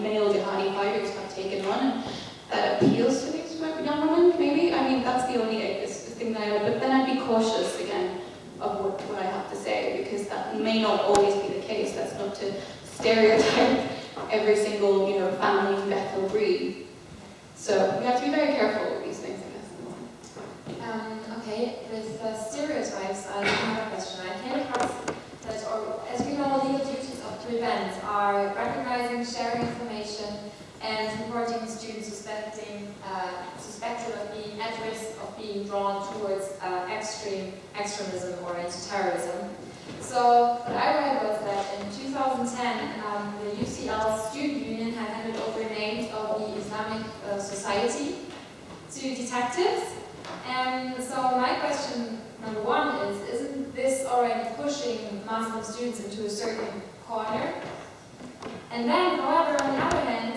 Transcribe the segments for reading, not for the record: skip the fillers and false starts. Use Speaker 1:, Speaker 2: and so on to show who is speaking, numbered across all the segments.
Speaker 1: male jihadi fighters have taken on, and that appeals to these young women, maybe. I mean, that's the only thing that I would, but then I'd be cautious again of what I have to say, because that may not always be the case. That's not to stereotype every single, family Bethel breed. So we have to be very careful with these things, I guess.
Speaker 2: Okay, with stereotypes, I have a question. I came across that, or as we know, legal duties of prevent are recognizing, sharing information, and reporting students suspected of being at risk of being drawn towards extremism or into terrorism. So what I read was that in 2010, the UCL Student Union had handed over names of the Islamic Society to detectives. And so my question, number one, isn't this already pushing Muslim students into a certain corner? And then, however, on the other hand,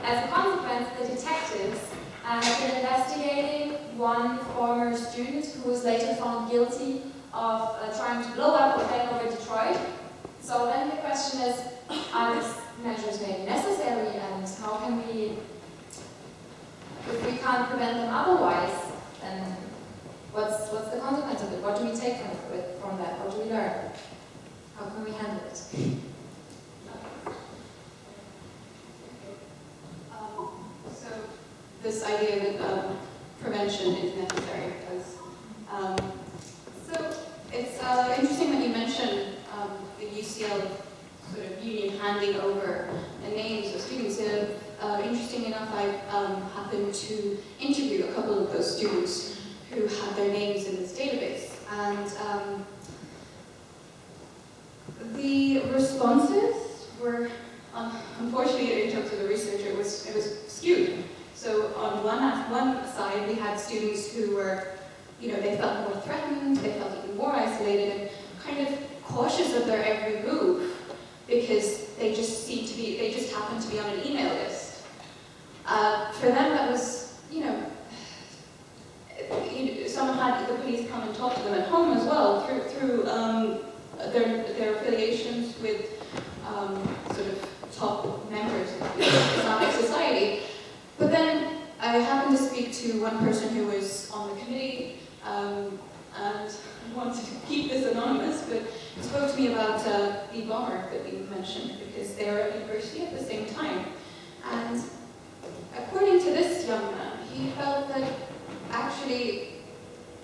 Speaker 2: as a consequence, the detectives have been investigating one former student who was later found guilty of trying to blow up a bank over Detroit. So then the question is, are these measures maybe necessary, and how can we, if we can't prevent them otherwise, then what's the consequence of it? What do we take from that? What do we learn? How can we handle it?
Speaker 1: So this idea that prevention is necessary, because so it's interesting that you mentioned the UCL sort of union handing over the names of students. Interesting enough, I happened to interview a couple of those students who had their names in this database, and the responses were, unfortunately, in terms of the research, it was skewed. So on one side, we had students who were, they felt more threatened, they felt even more isolated, and kind of cautious of their every move, because they just happened to be on an email list. For them, that was, someone had the police come and talk to them at home as well, through their affiliations with sort of top members of the Islamic society. But then I happened to speak to one person who was on the committee, and I wanted to keep this anonymous, but he spoke to me about the bomber that you mentioned, because they were at university at the same time. And according to this young man, he felt that actually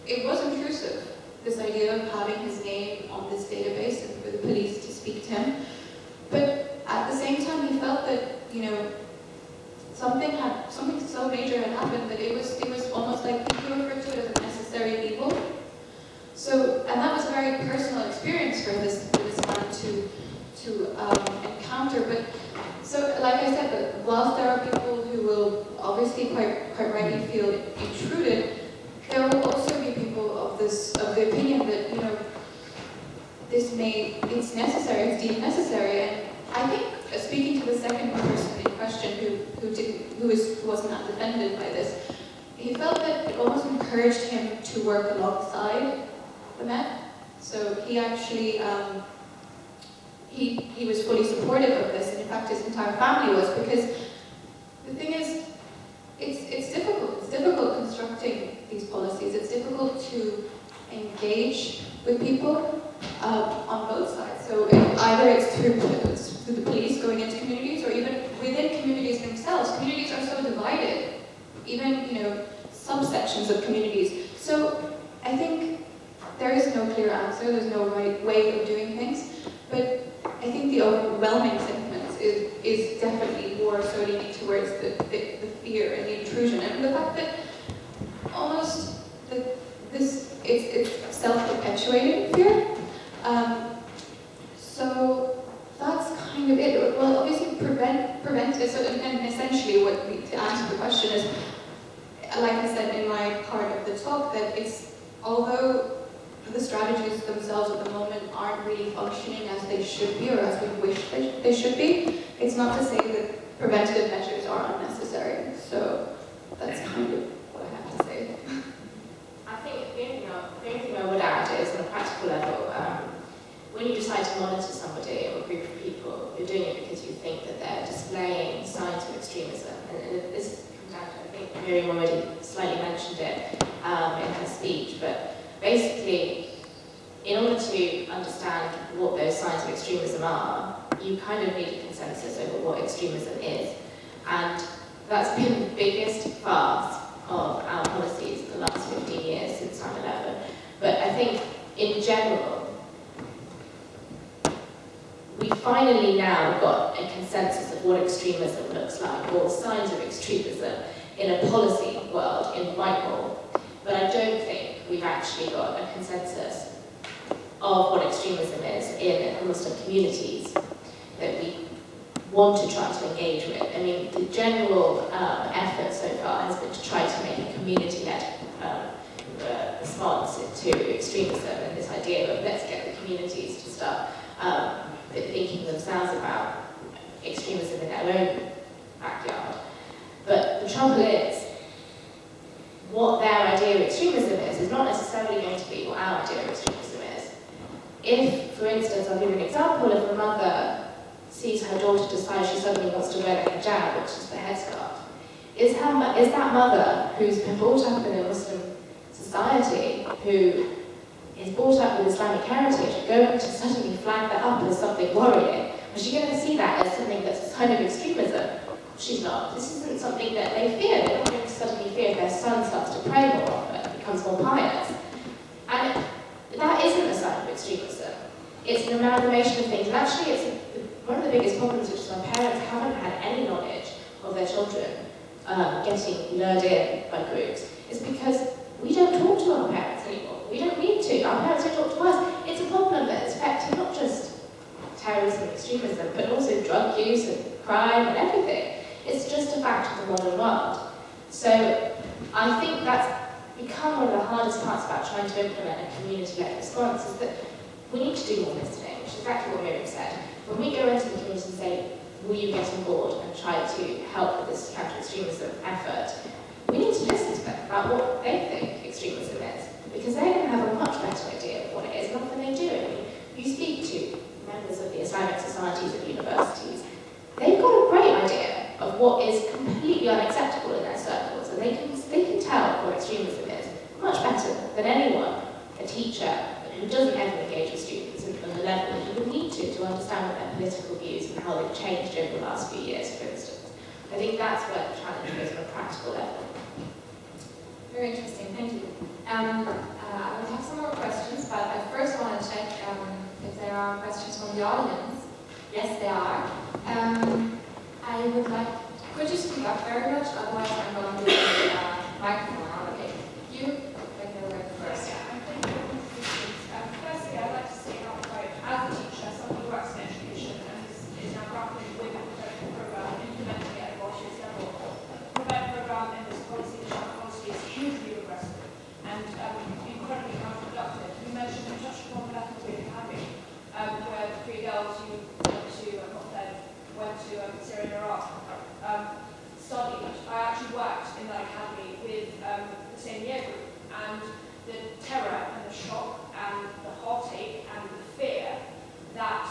Speaker 1: it was intrusive, this idea of having his name on this database and for the police to speak to him. But at the same time, he felt that, something so major had happened that it was almost like he referred to it as a necessary evil. So, and that was a very personal experience for this man to encounter. But so, like I said, that whilst there are people who will obviously quite rightly feel intruded, there will also be people of the opinion that it's necessary, it's deemed necessary. And I think, speaking to the second person in question who wasn't that offended by this, he felt that it almost encouraged him to work alongside the Met. So he actually he was fully supportive of this, and in fact his entire family was, because the thing is, it's difficult. It's difficult constructing these policies. It's difficult to engage with people on both sides. So either it's through the police going into communities, or even within communities themselves. Communities are so divided, even subsections of communities. So I think there is no clear answer. There's no right way of doing things. But I think the overwhelming sentiment is definitely more so leaning towards the fear and the intrusion, and the fact that almost it's self-perpetuating fear. So that's kind of it. Well, obviously prevent it. So, and essentially, to answer the question is, like I said in my part of the talk, that although the strategies themselves at the moment aren't really functioning as they should be, or as we wish they should be, it's not to say that preventative measures are unnecessary. So that's kind of what I have to say.
Speaker 3: I think the only thing I would add is, on a practical level, when you decide to monitor somebody or a group of people, you're doing it because you think that they're displaying Maryyum already slightly mentioned it in her speech, but basically, in order to understand what those signs of extremism are, you kind of need a consensus over what extremism is. And that's been the biggest farce of our policies in the last 15 years since 9/11. But I think, in general, we finally now got a consensus of what extremism looks like, or signs of extremism in a policy world, in Whitehall. But I don't think we've actually got a consensus of what extremism is in Muslim communities that we want to try to engage with. I mean, the general effort so far has been to try to make a community-led response to extremism, and this idea of let's get the communities to start thinking themselves about extremism in their own backyard. But the trouble is, what their idea of extremism is not necessarily going to be what our idea of extremism is. If, for instance, I'll give you an example, if a mother sees her daughter decide she suddenly wants to wear the hijab, which is the headscarf, is that mother, who's been brought up in a Muslim society, who is brought up with Islamic heritage, going to suddenly flag that up as something worrying? Is she going to see that as something that's a sign of extremism? She's not. This isn't something that they fear. They're not going to suddenly fear if their son starts to pray more often, becomes more pious. And that isn't a sign of extremism. It's an amalgamation of things. And actually, it's one of the biggest problems, which is our parents haven't had any knowledge of their children getting lured in by groups, is because we don't talk to our parents anymore. We don't need to. Our parents don't talk to us. It's a problem that's affecting not just terrorism and extremism, but also drug use and crime and everything. It's just a fact of the modern world. So I think that's become one of the hardest parts about trying to implement a community-led response, is that we need to do more listening, which is exactly what Maryyum said. When we go into the community and say, will you get on board and try to help with this counter-extremism effort, we need to listen to them about what they think extremism is, because they're going to have a much better idea of what it is, and often they do. I mean, you speak to members of the Islamic societies at universities, they've got a great idea of what is completely unacceptable in their circles, and they can tell what extremism is much better than anyone, a teacher who doesn't ever engage with students on the level that you would need to understand what their political views and how they've changed over the last few years, for instance. I think that's where the challenge is on a practical level.
Speaker 2: Very interesting, thank you. I will have some more questions, but I first want to check if there are questions from the audience. Yes, there are. I would like, could you speak up very much? Otherwise, I'm going to do the microphone on. Okay, you, like the right first.
Speaker 4: Yeah, I'm thinking of firstly, I'd like to say how quite, as a teacher, someone who works in education and is now grappling with the professional program, implementing it at a grassroots level. The prevent program in this policy, the child policy, is hugely regressive and incredibly counterproductive. You mentioned, you touched upon the Korean Academy, where the 3 girls who went to Syria and Iraq, studied. I actually worked in that academy with the same year group, and the terror and the shock and the heartache and the fear that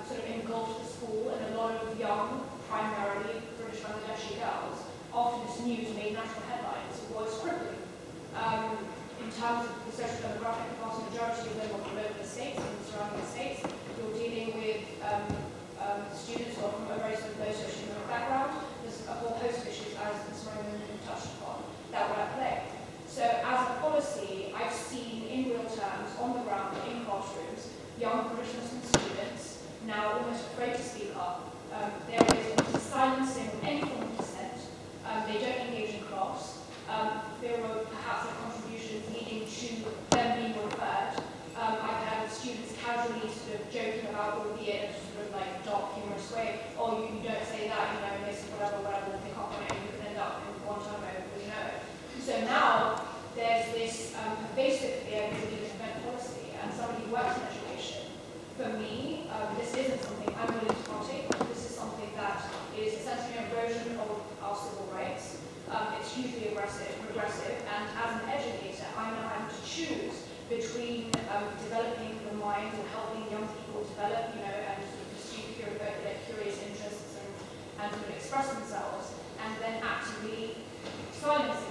Speaker 4: sort of engulfed the school, and a lot of young, primarily British Bangladeshi girls, after this news made national headlines, was crippling. In terms of the social demographic, the vast majority of them were from over the states and the surrounding states. You're dealing with students who are from a very sort of low socioeconomic background. There's a whole host of issues, as Ms. Maryyum touched upon, that were at play. So as a policy, I've seen in real terms, on the ground, in classrooms, young British Muslim students now almost afraid to speak up. There is silencing of any form of dissent. They don't engage in class. There were perhaps their contributions leading to them being referred. I've had students casually sort of joking about, albeit in a sort of like dark, humorous way, oh, you don't say that, you know, this whatever, they can't find it, you could end up in Guantanamo, you know. So now there's this pervasive fear of the prevent policy, and somebody who works in education. For me, this isn't something I'm willing to partake in. This is something that is essentially an erosion of our civil rights. It's hugely regressive, and as an educator, I'm now having to choose between developing the mind and helping young people develop, you know, and sort of pursue their curious interests and sort of express themselves, and then actively silence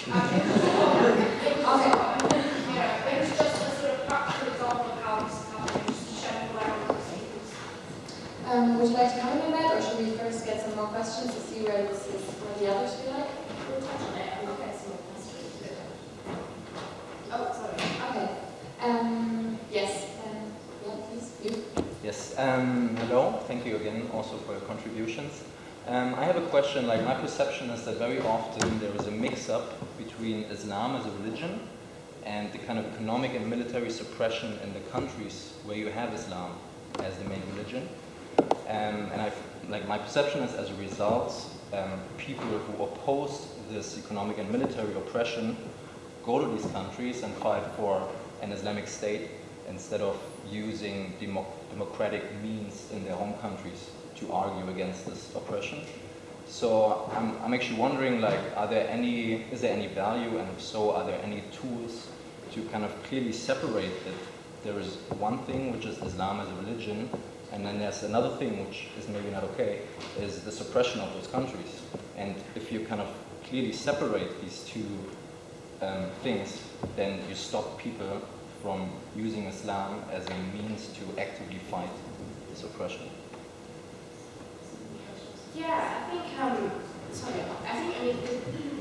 Speaker 4: It was just a sort of practical example of how this is happening, just to show the awareness of speakers.
Speaker 2: Would you like to comment on that, or should we first get some more questions to see where this is, where the others feel like?
Speaker 3: We'll touch on it and we'll get some more questions.
Speaker 2: Oh, sorry. Okay. Yes. Yeah, please. You.
Speaker 5: Yes. Hello. Thank you again also for your contributions. I have a question. Like, my perception is that very often there is a mix-up between Islam as a religion and the kind of economic and military suppression in the countries where you have Islam as the main religion. And my perception is, as a result, people who oppose this economic and military oppression go to these countries and fight for an Islamic state instead of using democratic means in their home countries to argue against this oppression. So I'm actually wondering, like, is there any value, and if so, are there any tools to kind of clearly separate that there is one thing, which is Islam as a religion, and then there's another thing, which is maybe not okay, is the suppression of those countries. And if you kind of clearly separate these two things, then you stop people from using Islam as a means to actively fight this oppression.
Speaker 3: Yeah, I think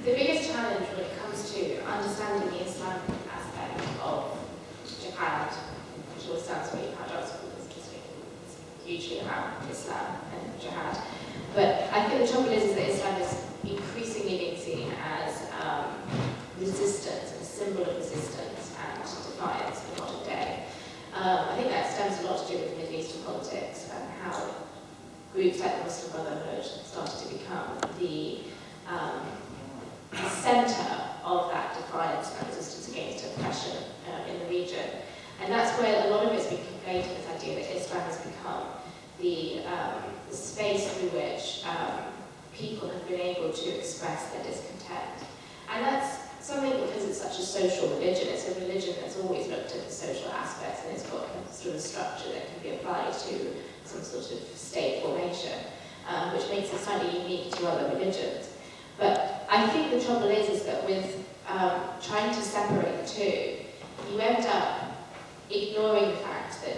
Speaker 3: the biggest challenge when it comes to understanding the Islamic aspect of jihad, which all sounds really paradoxical because it's hugely around Islam and jihad. But I think the trouble is that Islam is increasingly being seen as resistance, a symbol of resistance and defiance in modern day. I think that stems a lot to do with Middle Eastern politics and how groups like the Muslim Brotherhood started to become the centre of that defiance and resistance against oppression in the region. And that's where a lot of it's been conflated, this idea that Islam has become the space through which people have been able to express their discontent. And that's something because it's such a social religion. It's a religion that's always looked at the social aspects, and it's got a sort of structure that can be applied to some sort of state formation, which makes it slightly unique to other religions. But I think the trouble is that with trying to separate the two, you end up ignoring the fact that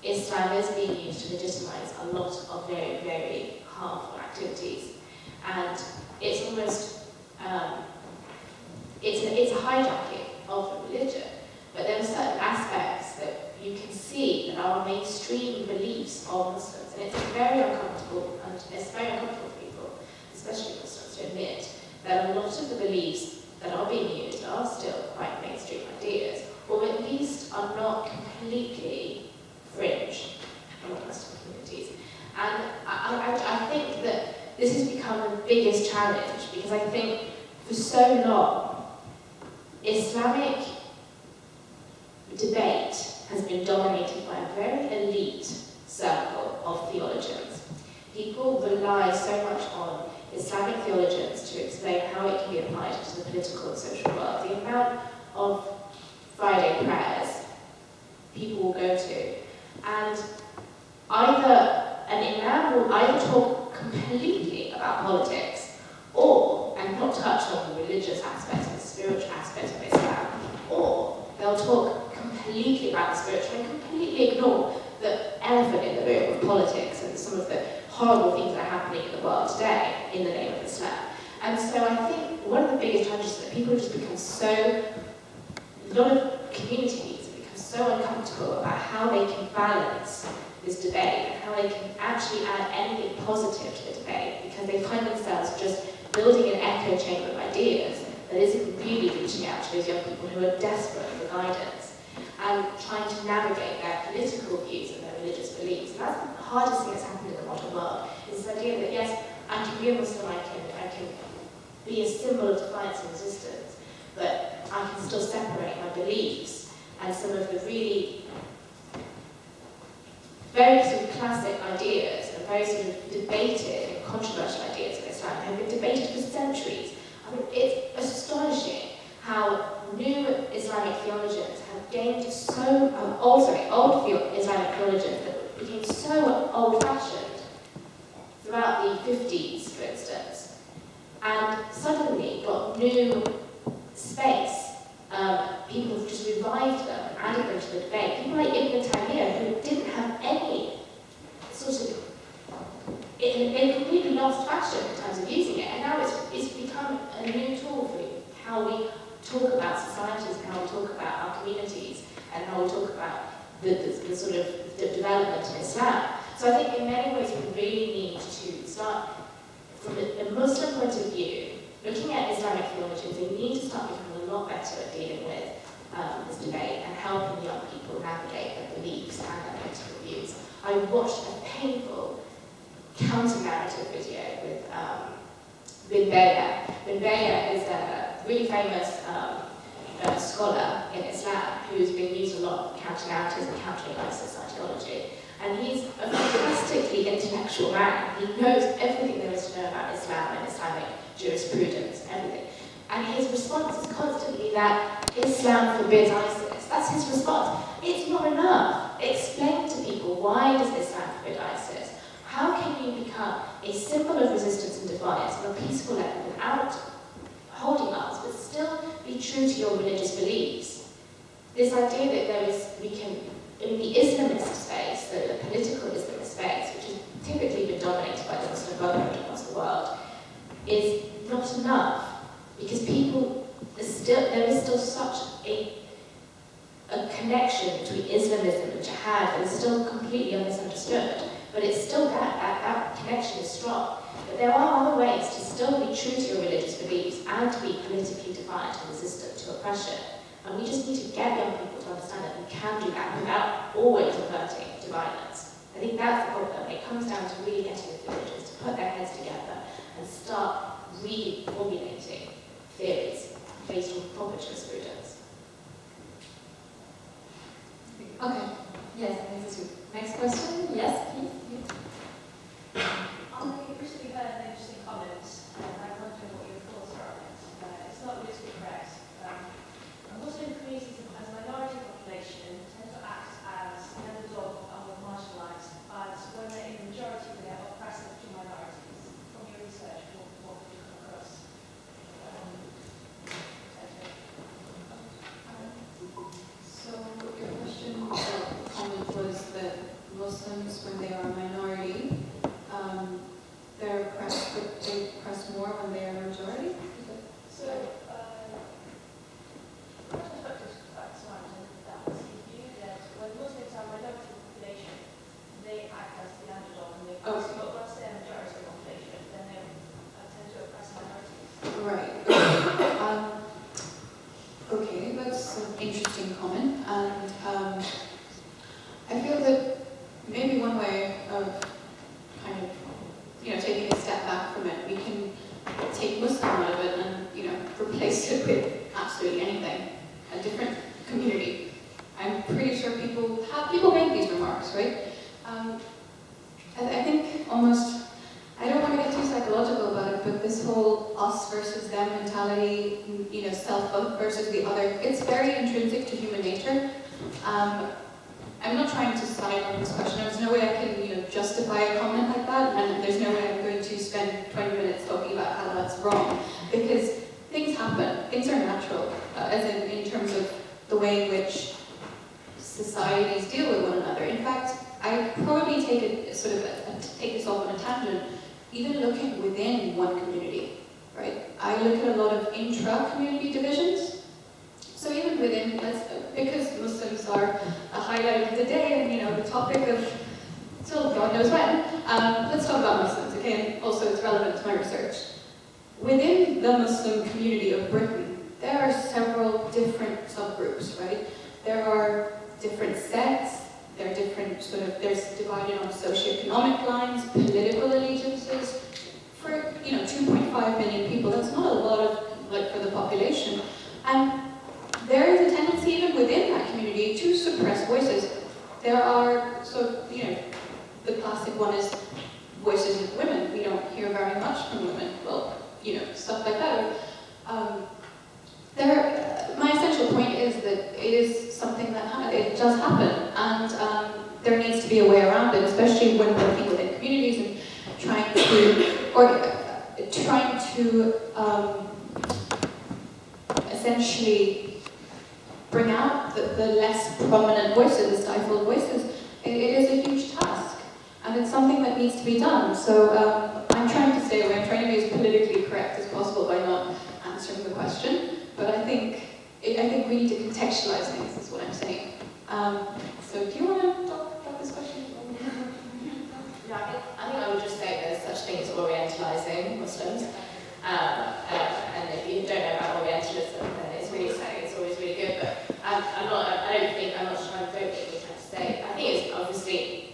Speaker 3: Islam is being used to legitimize a lot of very, very harmful activities. And it's almost, it's a hijacking of the religion. But there are certain aspects that you can see that are mainstream beliefs of Muslims. And it's very uncomfortable, and it's very uncomfortable for people, especially Muslims, to admit that a lot of the beliefs that are being used are still quite mainstream ideas, or at least are not completely fringe among Muslim communities. And I think that this has become the biggest challenge, because I think for so long, Islamic debate has been dominated by a very elite circle of theologians. People rely so much on Islamic theologians to explain how it can be applied to the political and social world. The amount of Friday prayers people will go to, and either an imam will either talk completely about politics and not touch on the religious aspects and the spiritual aspects of Islam, or they'll talk completely about the spiritual and completely ignore the elephant in the room of politics and some of the horrible things that are happening in the world today in the name of Islam. And so I think one of the biggest challenges is that people have just become a lot of communities have become so uncomfortable about how they can balance this debate and how they can actually add anything positive to the debate, because they find themselves just building an echo chamber of ideas that isn't really reaching out to those young people who are desperate for guidance and trying to navigate their political views and their religious beliefs. And that's the hardest thing that's happened in the modern world, is this idea that yes, I can be a Muslim, I can be a symbol of defiance and resistance, but I can still separate my beliefs and some of the really very sort of classic ideas and very sort of debated and controversial ideas of Islam have been debated for centuries. I mean, it's astonishing how new Islamic theologians have gained so, old Islamic theologians that became so old-fashioned throughout the 50s, for instance, and suddenly got new space, people have just revived them and added them to the debate. People like Ibn Taymiyyah, who didn't have any sort of, in a completely lost fashion in terms of using it, and now it's become a new tool for how we talk about societies and how we talk about our communities and how we talk about the sort of the development in Islam. So I think in many ways we really need to start from a Muslim point of view, looking at Islamic theologians. We need to start becoming a lot better at dealing with this debate and helping young people navigate their beliefs and their political views. I watched a painful counter-narrative video with Bin Bayer. Bin Bayer is a really famous scholar in Islam who's been used a lot for counter-narratives and countering ISIS ideology. And he's a fantastically intellectual man. He knows everything there is to know about Islam and Islamic jurisprudence, everything. And his response is constantly that Islam forbids ISIS. That's his response. It's not enough. Explain to people, why does Islam forbid ISIS? How can you become a symbol of resistance and defiance on a peaceful level without holding arms, but still be true to your religious beliefs? This idea that in the Islamist space, the political Islamist space, which has typically been dominated by the Muslim Brotherhood across the world, is not enough, because there is still such a connection between Islamism and jihad that is still completely misunderstood. But it's still that connection is strong. But there are other ways to still be true to your religious beliefs and to be politically defiant and resistant to oppression. And we just need to get young people to understand that we can do that without always reverting to violence. I think that's the problem. It comes down to really getting the theologians to put their heads together and start reformulating theories based on proper jurisprudence.
Speaker 2: Okay. Yes, next question. Yes, please.
Speaker 4: I recently heard an interesting comment, and I'm wondering what your thoughts are on it. It's not politically correct. Muslim communities as a minority population tend to act as the underdog and more marginalised, but when they're in the majority, they are oppressive to minorities. From your research, what have you come across?
Speaker 1: So your question, comment was that Muslims, when they are a minority, they're oppressed, but they oppress more when they are a majority?
Speaker 4: So, from the perspective of Islam and that, you view that when Muslims are a minority population, they act as the underdog and they oppress, but once they're a majority population, then they tend to oppress minorities.
Speaker 1: Right. Okay, that's an interesting comment, and I feel that maybe one way of kind of, taking a step back from it, we can take Muslim out of it and, replace it with absolutely anything, a different community. I'm pretty sure people make these remarks, right? I think almost, I don't want to get too psychological about it, but this whole us versus them mentality, self versus the other, it's very intrinsic to human nature. I'm not trying to side on this question. There's no way I can, justify a comment like that, and there's no way I'm going to spend 20 minutes talking about how that's wrong, because things happen. Things are natural, as in terms of the way in which societies deal with one another. In fact, I probably take this off on a tangent. Even looking within one community, right? I look at a lot of intra-community divisions. So even within, because Muslims are a highlight of the day, and the topic of till God knows when, let's talk about Muslims, okay? And also it's relevant to my research. Within the Muslim community of Britain, there are several different subgroups, right? There are different sects. They're different there's divided on socioeconomic lines, political allegiances. For, 2.5 million people, that's not a lot of, for the population. And there is a tendency even within that community to suppress voices. There are, the classic one is voices of women. We don't hear very much from women. Well, stuff like that. My essential point is that it is something that it does happen, and there needs to be a way around it, especially when working within communities and trying to essentially bring out the less prominent voices, the stifled voices. It is a huge task, and it's something that needs to be done. So I'm trying to stay away. I'm trying to be as politically correct as possible by not answering the question. But I think we need to contextualize things, is what I'm saying. So do you want to talk about this question?
Speaker 3: Yeah, I think I would just say there's such thing as orientalizing Muslims. And if you don't know about Orientalism, then it's really exciting, it's always really good. But I'm not sure I'm voting what you're trying to say. I think it's obviously,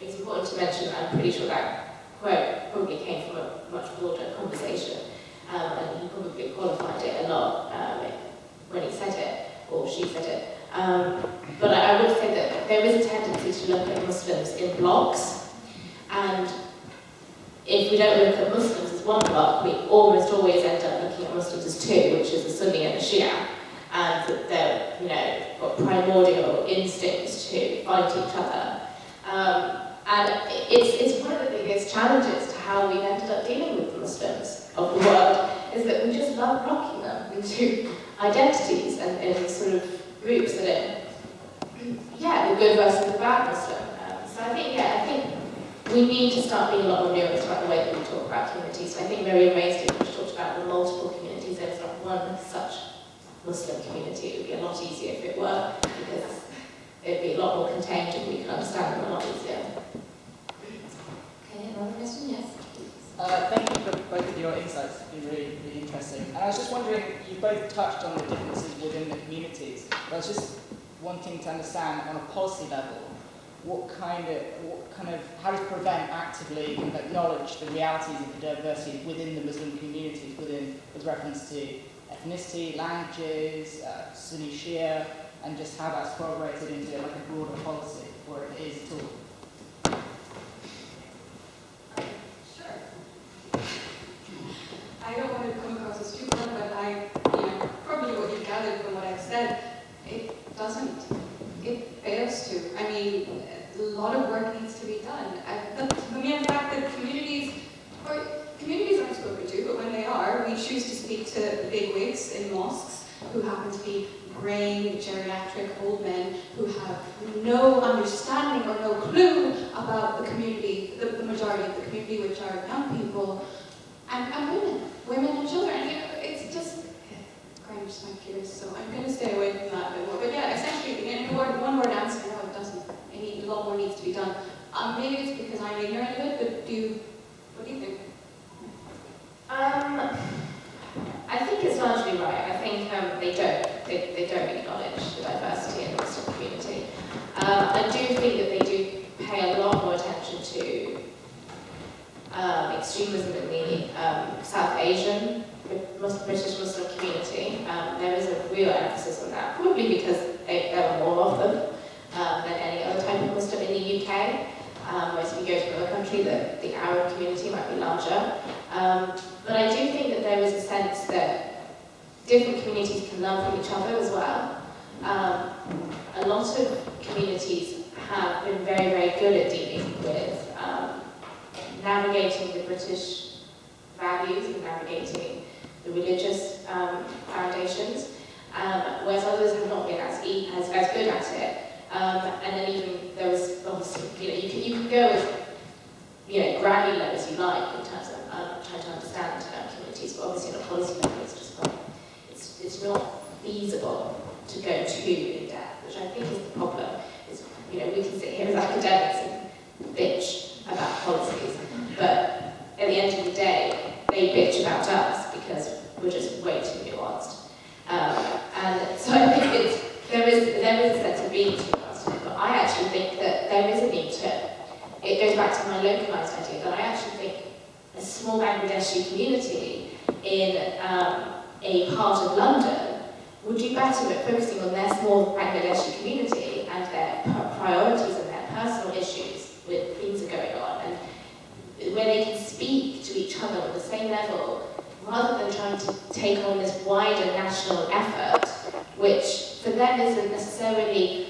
Speaker 3: it's important to mention, I'm pretty sure that quote probably came from a much broader conversation. And he probably qualified it a lot when he said it, or she said it. But I would say that there is a tendency to look at Muslims in blocks. And if we don't look at Muslims as one block, we almost always end up looking at Muslims as two, which is a Sunni and a Shia, and that they're, got primordial instincts to fight each other. And it's one of the biggest challenges to how we've ended up dealing with the Muslims of the world, is that we just love blocking them into identities and sort of groups that are, the good versus the bad Muslim. So I think we need to start being a lot more nuanced about the way that we talk about communities. So I think Maryyum Mehmood talked about the multiple communities. There was not one such Muslim community. It would be a lot easier if it were, because it would be a lot more contained and we can understand them a lot easier.
Speaker 2: Okay, another question? Yes.
Speaker 6: Thank you for both of your insights. It's been really, really interesting. And I was just wondering, you both touched on the differences within the communities, but I was just wanting to understand on a policy level, how to prevent actively kind of acknowledge the realities of the diversity within the Muslim communities, with reference to ethnicity, languages, Sunni Shia, and just how that's corroborated into like a broader policy, or if it is at all.
Speaker 1: Sure. I don't want to come across as stupid, but probably what you gathered from what I've said, it doesn't. It fails to. I mean, a lot of work needs to be done. The mere fact that communities aren't spoken to, but when they are, we choose to speak to bigwigs in mosques who happen to be graying, geriatric old men who have no understanding or no clue about the community, the majority of the community, which are young people and women and children. It's just grinds my gears, so I'm going to stay away from that a bit more. But yeah, essentially, in one word answer, no, it doesn't. A lot more needs to be done. Maybe it's because I'm ignorant of it, but what do you think?
Speaker 3: I think it's largely right. I think they don't acknowledge the diversity in the Muslim community. I do think that they do pay a lot more attention to extremism in the South Asian British Muslim community. There is a real emphasis on that, probably because there are more of them than any other type of Muslim in the UK. Whereas if you go to another country, the Arab community might be larger. But I do think that there is a sense that different communities can learn from each other as well. A lot of communities have been very, very good at dealing with navigating the British values and navigating the religious foundations, whereas others have not been as good at it. And then even there was obviously, you can go as granular as you like in terms of trying to understand communities, but obviously on a policy level it's not feasible to go too in depth, which I think is the problem. We can sit here as academics and bitch about policies, but at the end of the day, they bitch about us because we're just way too nuanced. And so I think there is a sense of being too nuanced in it, but I actually think that there is a need to. It goes back to my localised idea that I actually think a small Bangladeshi community in a part of London would do better at focusing on their small Bangladeshi community and their priorities and their personal issues with things that are going on, and where they can speak to each other on the same level, rather than trying to take on this wider national effort, which for them isn't necessarily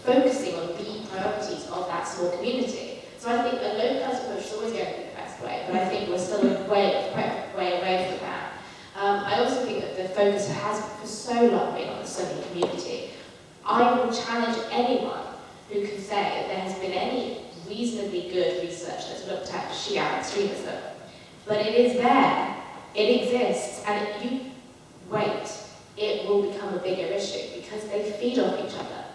Speaker 3: focusing on the priorities of that small community. So I think a localised approach is always going to be the best way, but I think we're still way away from that. I also think that the focus has for so long been on the Sunni community. I will challenge anyone who can say that there has been any reasonably good research that's looked at Shia extremism. But it is there, it exists, and if you wait, it will become a bigger issue because they feed off each other,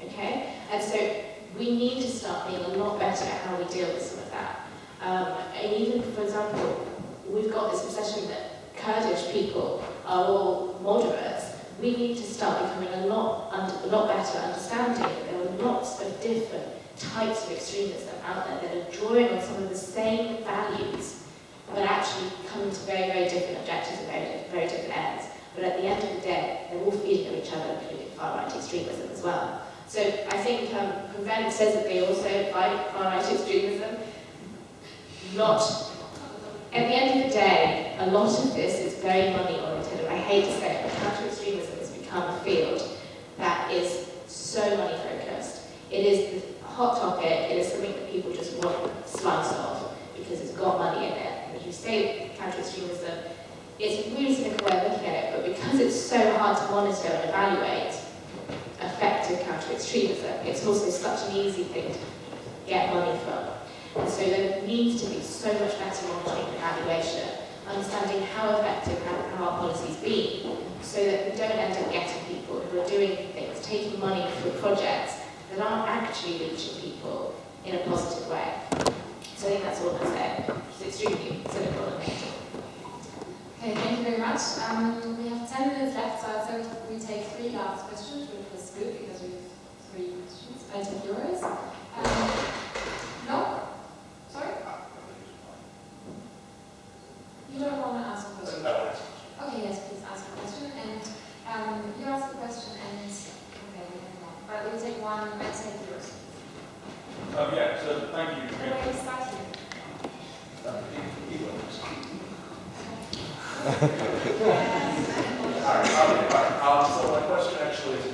Speaker 3: okay? And so we need to start being a lot better at how we deal with some of that. And even, for example, we've got this obsession that Kurdish people are all moderates. We need to start becoming a lot better understanding that there are lots of different types of extremism out there that are drawing on some of the same values, but actually coming to very, very different objectives and very different ends. But at the end of the day, they're all feeding on each other, including far-right extremism as well. So I think Prevent says that they also fight far-right extremism. At the end of the day, a lot of this is very money-oriented, and I hate to say it, but counter-extremism has become a field that is so money-focused. It is the hot topic, it is something that people just want a slice of because it's got money in it. And if you say counter-extremism, it's a really cynical way of looking at it, but because it's so hard to monitor and evaluate effective counter-extremism, it's also such an easy thing to get money from. And so there needs to be so much better monitoring and evaluation, understanding how effective have our policies been, so that we don't end up getting people who are doing things, taking money for projects that aren't actually reaching people in a positive way. So I think that's all I'll say. It's extremely cynical and negative.
Speaker 2: Okay, thank you very much. We have 10 minutes left, so I thought we take 3 last questions, which was good because we have 3 questions. I take yours. No? Sorry? You don't want to ask a question?
Speaker 7: No.
Speaker 2: Okay, yes, please ask a question. And you ask a question and... Okay, we have one. But we'll take one, I take yours.
Speaker 7: Yeah, so thank you.
Speaker 2: Where is starting?
Speaker 7: So my question actually is,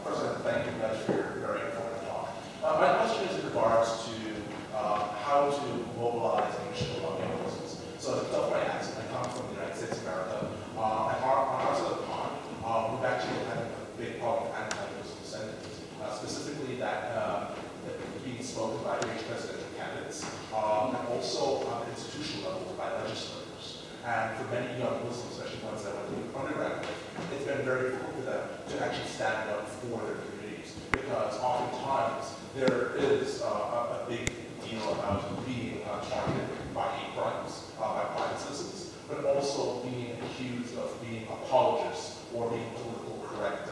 Speaker 7: first I thank you guys for your very informative talk. My question is in regards to how to mobilize leadership among young Muslims. So to tell my accent, I come from the United States of America. On our side of the pond, we've actually had a big problem with anti-Muslim sentiments, specifically that being spoken by each presidential candidates, and also on the institutional level by legislators. And for many young Muslims, especially ones that went to undergraduate, it's been very difficult for them to actually stand up for their communities, because oftentimes there is a big deal about being targeted by hate crimes by private citizens, but also being accused of being apologists or being political correct,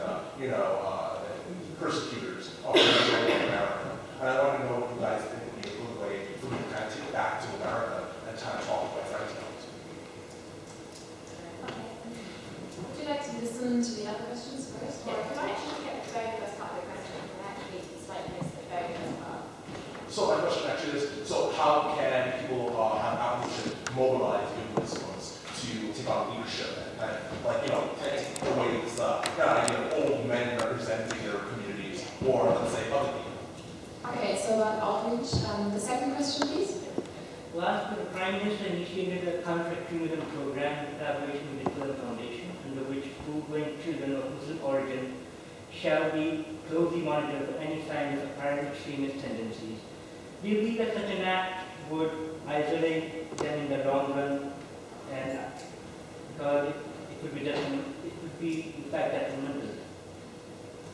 Speaker 7: persecutors of the majority of America. And I want to know what you guys think would be a good way for me to kind of take it back to America and kind of talk with my friends about it.
Speaker 2: Would you like to listen to the other questions first?
Speaker 3: Yeah, could I actually get the very first part of the question? I actually slightly missed the very first part.
Speaker 7: So my question actually is, so how can people have outreach and mobilize young Muslims to take on leadership and kind of take away this idea of old men representing their communities, or let's say other people?
Speaker 2: Okay, so about outreach. The second question, please.
Speaker 8: Last week, the Prime Minister initiated a counter-extremism program in collaboration with the Islam Foundation, under which school-going children of Muslim origin shall be closely monitored for any signs of apparent extremist tendencies. Do you believe that such an act would isolate them in the long run, and because it would be in fact detrimental?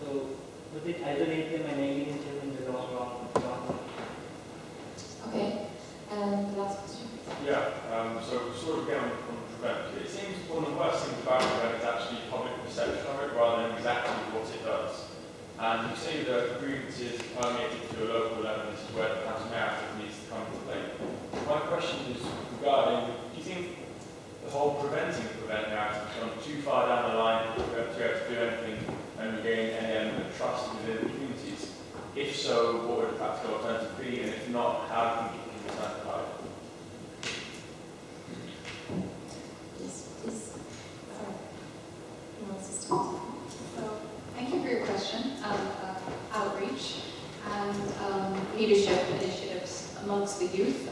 Speaker 8: So would it isolate them and alienate them in the long run?
Speaker 2: Okay, and the last question.
Speaker 9: Yeah, so sort of again on Prevent, it seems one of the worst things about Prevent is actually public perception of it rather than exactly what it does. And you say that grievances permeated to a local level, this is where the counter-narrative needs to come into play. My question is regarding, do you think the whole preventing Prevent narrative has gone too far down the line to be able to do anything and regain any element of trust within the communities? If so, what would a practical alternative be? And if not, how do you think it can be satisfied?
Speaker 2: Please. Sorry. Who wants to start?
Speaker 1: So, thank you for your question. Outreach and leadership initiatives amongst the youth.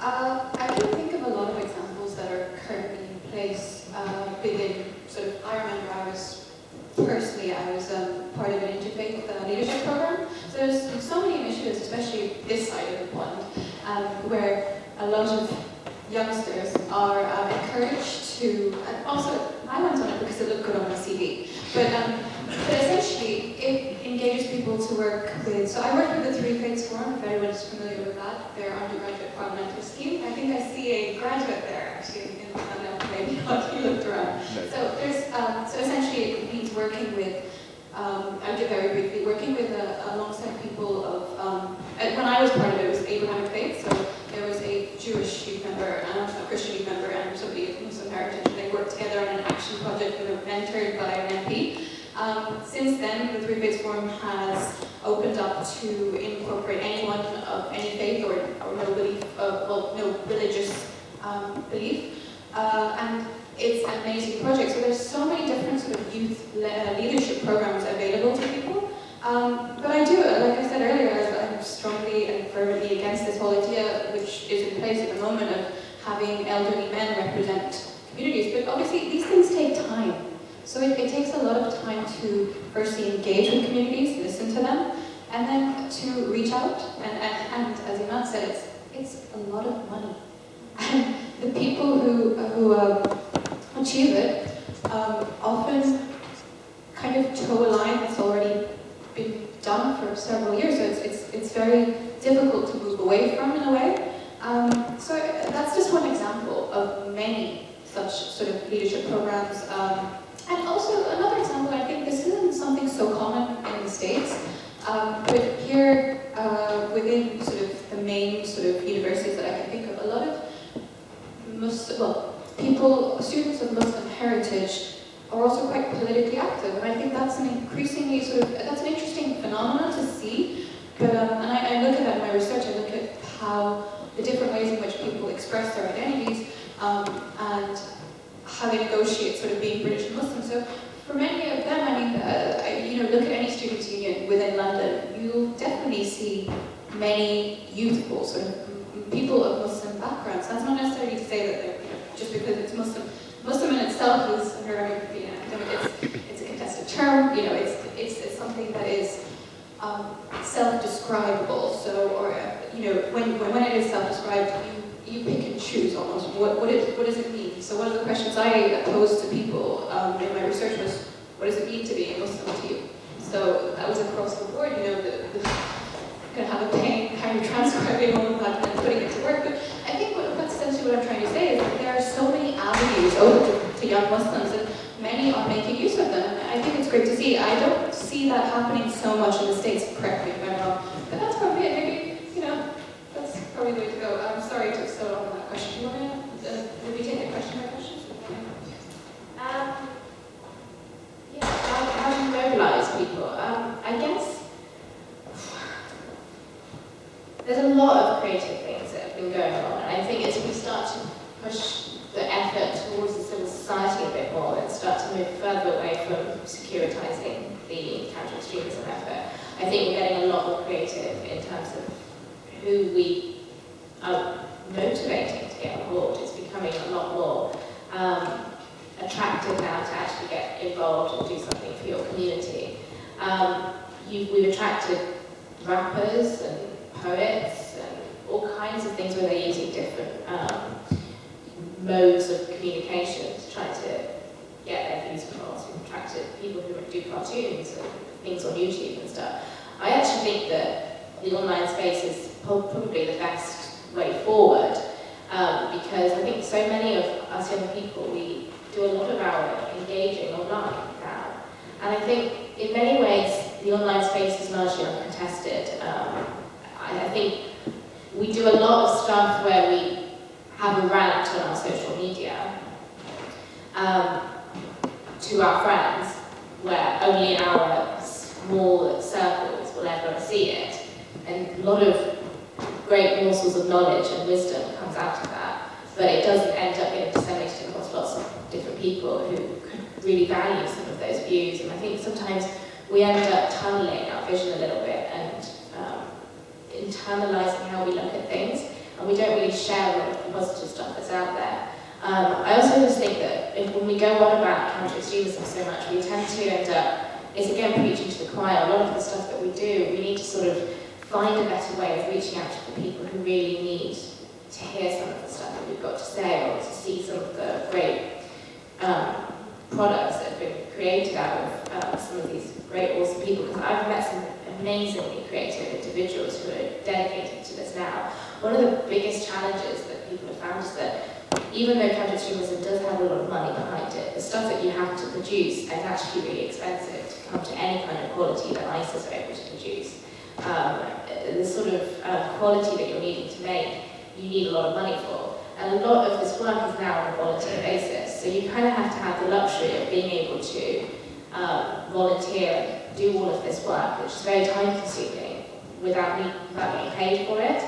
Speaker 1: I can think of a lot of examples that are currently in place within within sort of, I remember I was part of an interfaith leadership program. So there's so many initiatives, especially this side of the pond, where a lot of youngsters are encouraged to, and also I went on it because it looked good on my CV, but essentially it engages people to work with, so I work with the Three Faiths Forum, if everyone's familiar with that, their undergraduate parliamentary scheme. I think I see a graduate there actually, maybe not, you looked around. So there's, so essentially it means working with, I'll give very briefly, working with alongside people of, when I was part of it, it was Abrahamic faith, so there was a Jewish youth member, a Christian youth member, and somebody of Muslim heritage, and they worked together on an action project that were mentored by an MP. Since then, the Three Faiths Forum has opened up to incorporate anyone of any faith or no belief, well, no religious belief, and it's an amazing project. So there's so many different sort of youth leadership programs available to people. But I do, like I said earlier, I'm strongly and fervently against this whole idea, which is in place at the moment, of having elderly men represent communities. But obviously, these things take time. So it takes a lot of time to firstly engage with communities, listen to them, and then to reach out. And as Emman said, it's a lot of money. And the people who achieve it often kind of toe a line that's already been done for several years, so it's very difficult to move away from in a way. So that's just one example of many such sort of leadership programs. And also another example, I think this isn't something so common in the States, but here within sort of the main sort of universities that I can think of, a lot of students of Muslim heritage are also quite politically active, and I think that's an increasingly that's an interesting phenomenon to see. But and I look at that in my research. I look at how the different ways in which people express their identities and how they negotiate sort of being British and Muslim. So for many of them, I mean, look at any students' union within London, you'll definitely see many youthful sort of people of Muslim backgrounds. That's not necessarily to say that they're, just because it's Muslim. Muslim in itself is, under academic, it's a contested term. It's something that is self-describable. So, or when it is self-described, you pick and choose almost. What does it mean? So one of the questions I posed to people in my research was, what does it mean to be a Muslim to you? So that was across the board. Going to have a pain kind of transcribing all of that and putting it to work. But I think that's essentially what I'm trying to say, is that there are so many avenues open to young Muslims, and many are making use of them. And I think it's great to see. I don't see that happening so much in the States, correct me if I'm wrong. But that's probably it. Maybe, that's probably the way to go. I'm sorry to have so long on that question. Do you want to, did we take a question by question?
Speaker 3: How do you mobilize people? I guess there's a lot of creative things that have been going on, and I think as we start to push the effort towards the civil society a bit more and start to move further away from securitizing the counter-extremism effort, I think we're getting a lot more creative in terms of who we are motivating to get on board. It's becoming a lot more attractive now to actually get involved and do something for your community. We've attracted rappers and poets and all kinds of things where they're using different modes of communication to try to get their views across. We've attracted people who do cartoons and things on YouTube and stuff. I actually think that the online space is probably the best way forward because I think so many of us young people, we do a lot of our engaging online now. And I think in many ways the online space is largely uncontested. I think we do a lot of stuff where we have a rant on our social media to our friends, where only our small circles will ever see it. And a lot of great morsels of knowledge and wisdom comes out of that, but it doesn't end up getting disseminated across lots of different people who could really value some of those views. And I think sometimes we end up tunneling our vision a little bit and internalizing how we look at things, and we don't really share a lot of the positive stuff that's out there. I also just think that when we go on about counter-extremism so much, we tend to end up, it's again preaching to the choir. A lot of the stuff that we do, we need to sort of find a better way of reaching out to the people who really need to hear some of the stuff that we've got to say, or to see some of the great products that have been created out of some of these great, awesome people. Because I've met some amazingly creative individuals who are dedicated to this now. One of the biggest challenges that people have found is that even though counter-extremism does have a lot of money behind it, the stuff that you have to produce is actually really expensive to come to any kind of quality that ISIS are able to produce. The sort of quality that you're needing to make, you need a lot of money for. And a lot of this work is now on a volunteer basis. So you kind of have to have the luxury of being able to volunteer and do all of this work, which is very time-consuming, without being paid for it.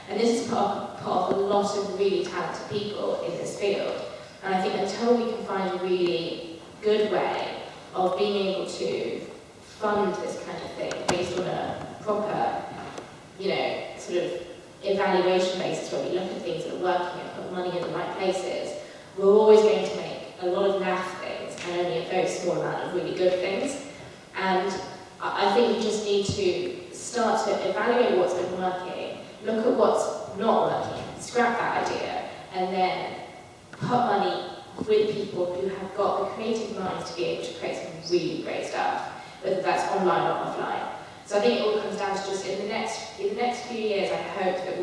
Speaker 3: And this is part of a lot of really talented people in this field. And I think until we can find a really good way of being able to fund this kind of thing based on a proper, sort of evaluation basis where we look at things that are working and put money in the right places, we're always going to make a lot of naff things and only a very small amount of really good things. And I think we just need to start to evaluate what's been working, look at what's not working, scrap that idea, and then put money with people who have got the creative minds to be able to create some really great stuff, whether that's online or offline. So I think it all comes down to just in the next few years, I hope that